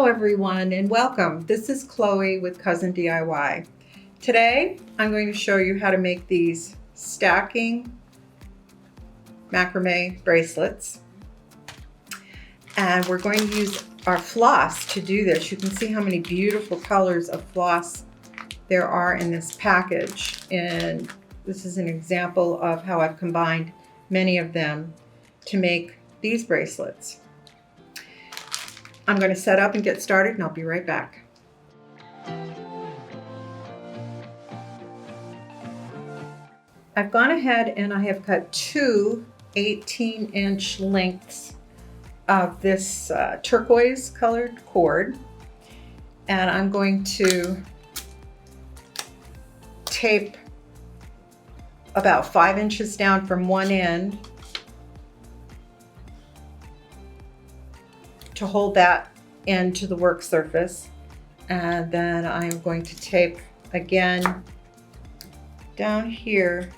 Hello everyone and welcome. This is Chloe with Cousin DIY. Today I'm going to show you how to make these stacking macrame bracelets. And we're going to use our floss to do this. You can see how many beautiful colors of floss there are in this package. And this is an example of how I've combined many of them to make these bracelets. I'm going to set up and get started, and I'll be right back. I've gone ahead and I have cut two 18-inch lengths of this turquoise colored cord, and I'm going to tape about 5 inches down from one end to hold that end to the work surface, and then I'm going to tape again down here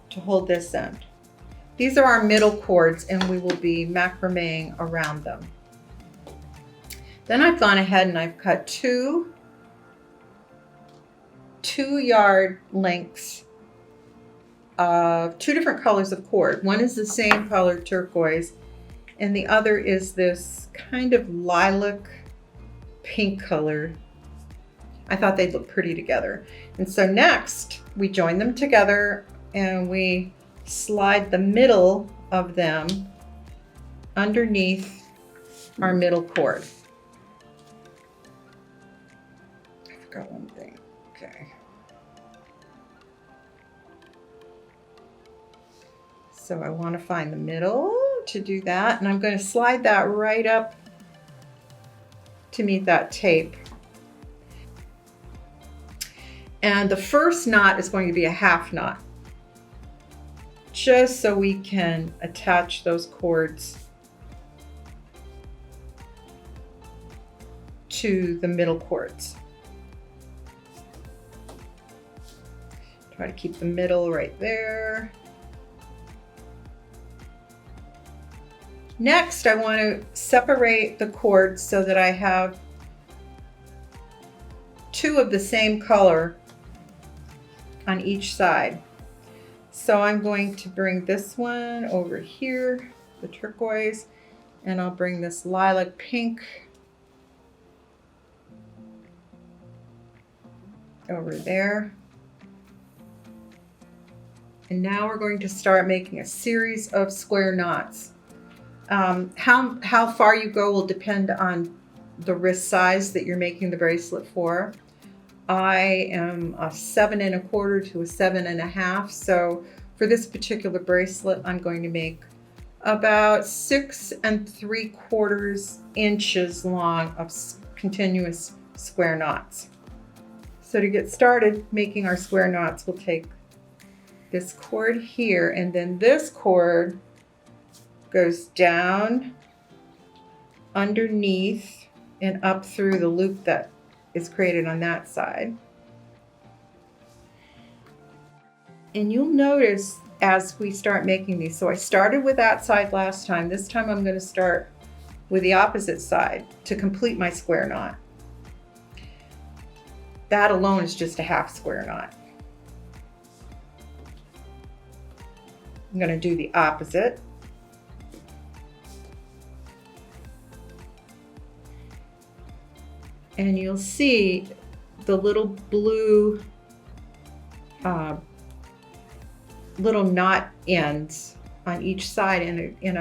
to hold this end. These are our middle cords and we will be macrameing around them. Then I've gone ahead and I've cut two 2-yard lengths of two different colors of cord. One is the same color, turquoise, and the other is this kind of lilac pink color. I thought they'd look pretty together. And so next we join them together and we slide the middle of them underneath our middle cord. I forgot one thing. Okay. So I want to find the middle to do that, and I'm going to slide that right up to meet that tape. And the first knot is going to be a half knot, just so we can attach those cords to the middle cords. Try to keep the middle right there. Next, I want to separate the cords so that I have two of the same color on each side. So I'm going to bring this one over here, the turquoise, and I'll bring this lilac pink over there. And now we're going to start making a series of square knots. How far you go will depend on the wrist size that you're making the bracelet for. I am a 7 1/4 to a 7 1/2. So for this particular bracelet, I'm going to make about 6 3/4 inches long of continuous square knots. So to get started making our square knots, we'll take this cord here, and then this cord goes down underneath and up through the loop that is created on that side. And you'll notice as we start making these, so I started with that side last time. This time I'm going to start with the opposite side to complete my square knot. That alone is just a half square knot. I'm going to do the opposite. And you'll see the little blue little knot ends on each side. And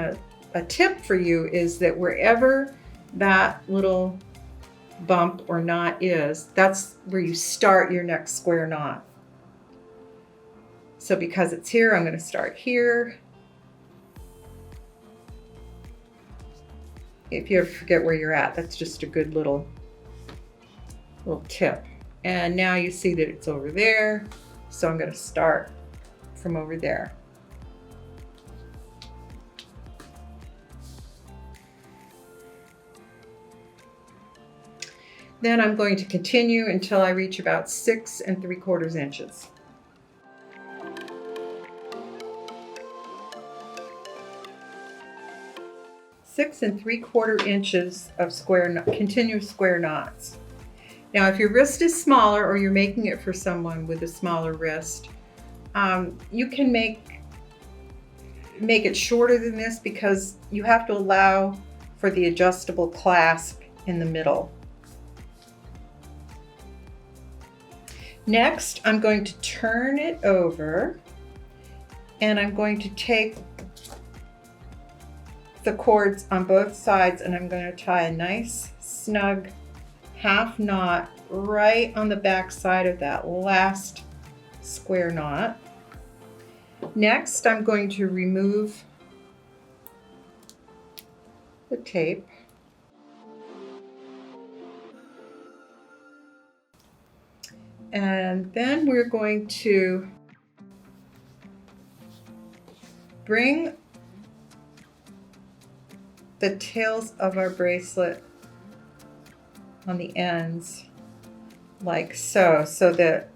a tip for you is that wherever that little bump or knot is, that's where you start your next square knot. So because it's here, I'm going to start here. If you ever forget where you're at, that's just a good little tip. And now you see that it's over there, so I'm going to start from over there. Then I'm going to continue until I reach about 6 3/4 inches. 6 3/4 inches of continuous square knots. Now, if your wrist is smaller or you're making it for someone with a smaller wrist, you can make it shorter than this because you have to allow for the adjustable clasp in the middle. Next, I'm going to turn it over and I'm going to take the cords on both sides and I'm going to tie a nice snug half knot right on the back side of that last square knot. Next, I'm going to remove the tape. And then we're going to bring the tails of our bracelet on the ends like so, so that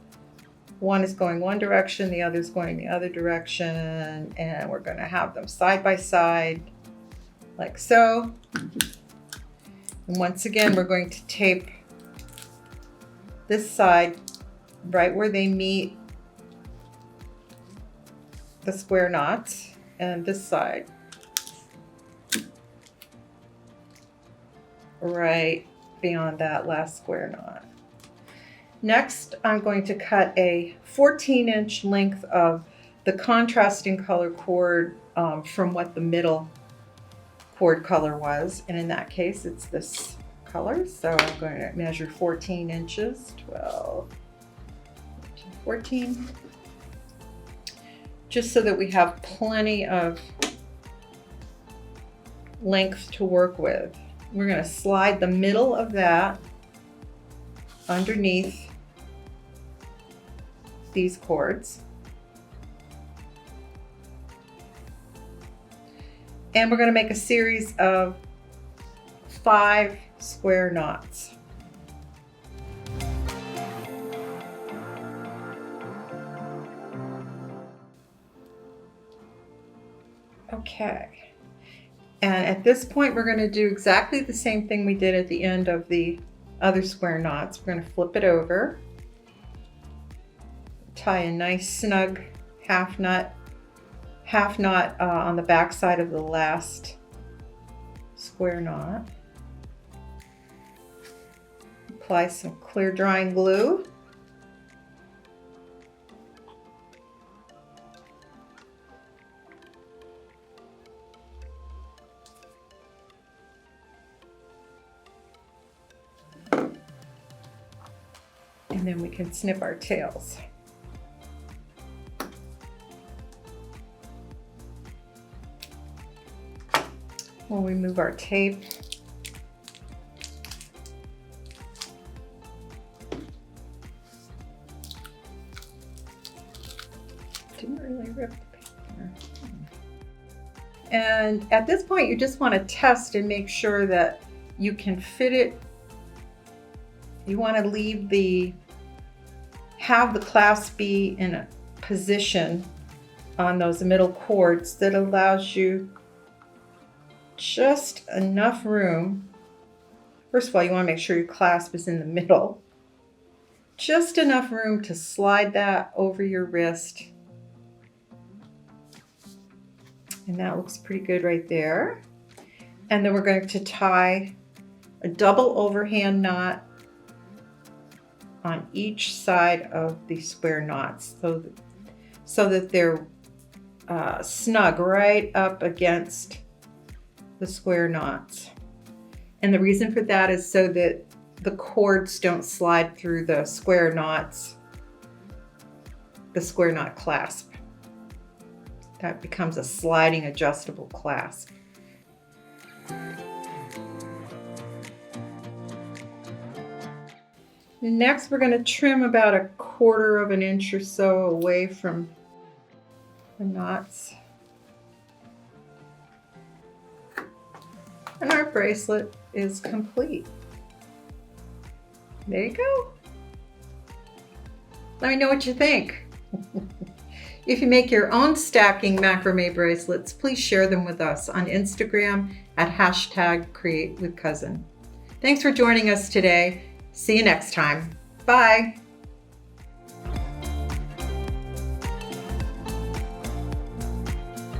one is going one direction, the other is going the other direction, and we're going to have them side by side like so. And once again, we're going to tape this side right where they meet the square knots, and this side right beyond that last square knot. Next, I'm going to cut a 14-inch length of the contrasting color cord from what the middle cord color was, and in that case it's this color, so I'm going to measure 14 inches, 12, 14, just so that we have plenty of length to work with. We're going to slide the middle of that underneath these cords. And we're going to make a series of 5 square knots. Okay, and at this point we're going to do exactly the same thing we did at the end of the other square knots. We're going to flip it over, tie a nice snug half knot on the back side of the last square knot. Apply some clear drying glue. And then we can snip our tails. We'll remove our tape. Didn't really rip the paper. And at this point, you just want to test and make sure that you can fit it. You want to have the clasp be in a position on those middle cords that allows you just enough room. First of all, you want to make sure your clasp is in the middle. Just enough room to slide that over your wrist. And that looks pretty good right there. And then we're going to tie a double overhand knot on each side of the square knots so that they're snug right up against the square knots. And the reason for that is so that the cords don't slide through the square knots, the square knot clasp. That becomes a sliding adjustable clasp. Next, we're going to trim about 1/4 inch or so away from the knots. And our bracelet is complete. There you go. Let me know what you think. If you make your own stacking macrame bracelets, please share them with us on Instagram at #CreateWithCousin. Thanks for joining us today. See you next time. Bye.